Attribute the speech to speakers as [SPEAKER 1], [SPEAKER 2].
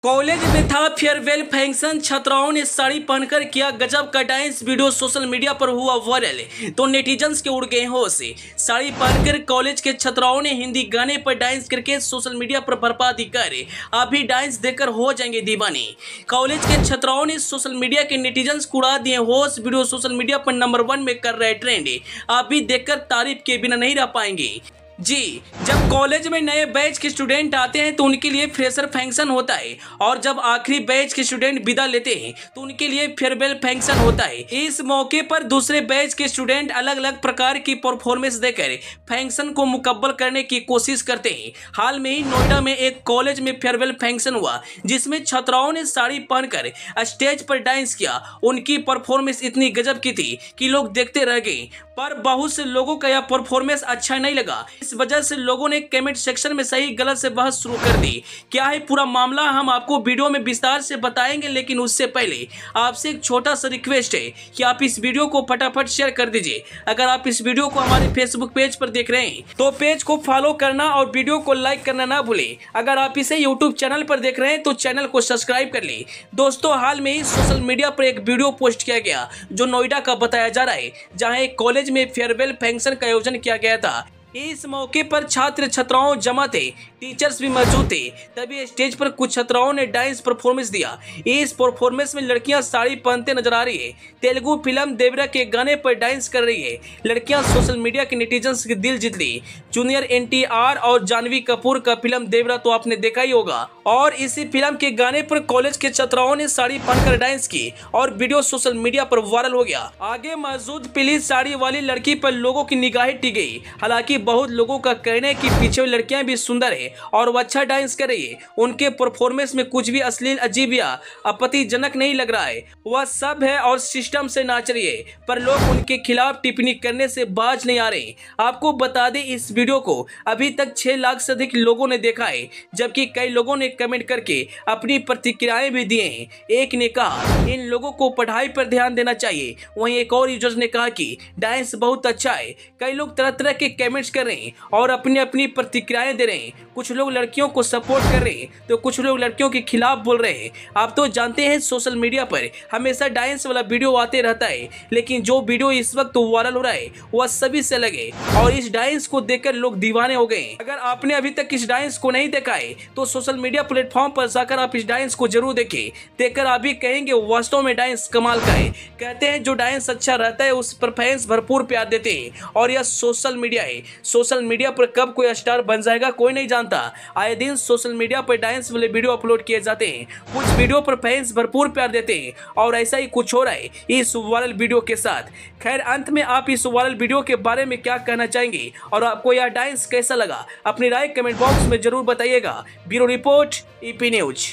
[SPEAKER 1] College में था farewell function, छात्राओं ने साड़ी पहनकर किया गजब का डांस। वीडियो सोशल मीडिया पर हुआ वायरल तो नेटिजन्स के उड़ गए होश। साड़ी पहनकर कॉलेज के छात्राओं ने हिंदी गाने पर डांस करके सोशल मीडिया पर बर्बादी कर अभी डांस देखकर हो जाएंगे दीवाने। कॉलेज के छात्राओं ने सोशल मीडिया के नेटिजन्स को उड़ा दिए होश। वीडियो सोशल मीडिया पर नंबर 1 में कर रहे ट्रेंड, अभी देखकर तारीफ के बिना नहीं रह पाएंगे। जी, जब कॉलेज में नए बैच के स्टूडेंट आते हैं तो उनके लिए फ्रेशर फंक्शन होता है, और जब आखिरी बैच के स्टूडेंट विदा लेते हैं तो उनके लिए फेयरवेल फंक्शन होता है। इस मौके पर दूसरे बैच के स्टूडेंट अलग अलग प्रकार की परफॉर्मेंस देकर फंक्शन को मुकम्मल करने की कोशिश करते हैं। हाल में ही नोएडा में एक कॉलेज में फेयरवेल फंक्शन हुआ, जिसमें छात्राओं ने साड़ी पहनकर स्टेज पर डांस किया। उनकी परफॉर्मेंस इतनी गजब की थी कि लोग देखते रह गए, पर बहुत से लोगों का यह परफॉर्मेंस अच्छा नहीं लगा। इस वजह से लोगों ने कमेंट सेक्शन में सही गलत से बहस शुरू कर दी। क्या है पूरा मामला हम आपको वीडियो में विस्तार से बताएंगे, लेकिन उससे पहले आपसे एक छोटा सा रिक्वेस्ट है कि आप इस वीडियो को फटाफट शेयर कर दीजिए। अगर आप इस वीडियो को हमारे फेसबुक पेज पर देख रहे हैं तो पेज को फॉलो करना और वीडियो को लाइक करना ना भूलें। अगर आप इसे यूट्यूब चैनल पर देख रहे हैं तो चैनल को सब्सक्राइब कर लें। दोस्तों, हाल में ही सोशल मीडिया पर एक वीडियो पोस्ट किया गया जो नोएडा का बताया जा रहा है, जहाँ एक कॉलेज में फेयरवेल फंक्शन का आयोजन किया गया था। इस मौके पर छात्र छात्राओं जमा थे, टीचर्स भी मौजूद थे। तभी स्टेज पर कुछ छात्राओं ने डांस परफॉर्मेंस दिया। इस परफॉर्मेंस में लड़कियां साड़ी पहनते नजर आ रही है, तेलुगु फिल्म देवरा के गाने पर डांस कर रही है। लड़कियां सोशल मीडिया के नेटिजन्स के दिल जीत ली। जूनियर NTR और जानवी कपूर का फिल्म देवरा तो आपने देखा ही होगा, और इसी फिल्म के गाने पर कॉलेज के छात्राओं ने साड़ी पहनकर डांस की और वीडियो सोशल मीडिया पर वायरल हो गया। आगे मौजूद पीली साड़ी वाली लड़की पर लोगों की निगाहें टिक गई। हालांकि बहुत लोगों का कहना है कि पीछे लड़कियां भी सुंदर है और वो अच्छा डांस कर रही है। उनके परफॉर्मेंस में कुछ भी अश्लील, अजीब या आपत्तिजनक नहीं लग रहा है। वह सब है और सिस्टम से नाच रही है, पर लोग उनके खिलाफ टिप्पणी करने से बाज नहीं आ रहे। आपको बता दें, इस वीडियो को अभी तक 6 लाख से अधिक लोगों ने देखा है, जबकि कई लोगों ने कमेंट करके अपनी प्रतिक्रियाएं भी दिए हैं। एक ने कहा इन लोगों को पढ़ाई पर ध्यान देना चाहिए, वहीं एक और यूजर ने कहा कि डांस बहुत अच्छा है। कई लोग तरह तरह के कमेंट्स कर रहे हैं और अपनी अपनी प्रतिक्रियाएं दे रहे हैं। कुछ लोग लड़कियों को सपोर्ट कर रहे हैं तो कुछ लोग लड़कियों के खिलाफ बोल रहे हैं। आप तो जानते हैं सोशल मीडिया पर हमेशा डांस वाला वीडियो आते रहता है, लेकिन जो वीडियो इस वक्त वायरल हो रहा है वह सभी से अलग है, और इस डांस को देखकर लोग दीवाने हो गए। अगर आपने अभी तक इस डांस को नहीं देखा है तो सोशल मीडिया प्लेटफॉर्म पर जाकर आप इस डांस को जरूर देखें। देखकर आप भी कहेंगे वास्तव में डांस कमाल का है। कहते हैं जो डांस अच्छा रहता है उस पर फैंस भरपूर प्यार देते हैं, और यह सोशल मीडिया है। सोशल मीडिया पर कब कोई स्टार बन जाएगा कोई नहीं जानता। आए दिन सोशल मीडिया पर डांस वाले वीडियो अपलोड किए जाते हैं। कुछ वीडियो पर फैंस भरपूर प्यार देते हैं, और ऐसा ही कुछ हो रहा है इस वायरल वीडियो के साथ। खैर, अंत में आप इस वायरल वीडियो के बारे में क्या कहना चाहेंगे और आपको यह डांस कैसा लगा, अपनी राय कमेंट बॉक्स में जरूर बताइएगा। Bureau report, EP news.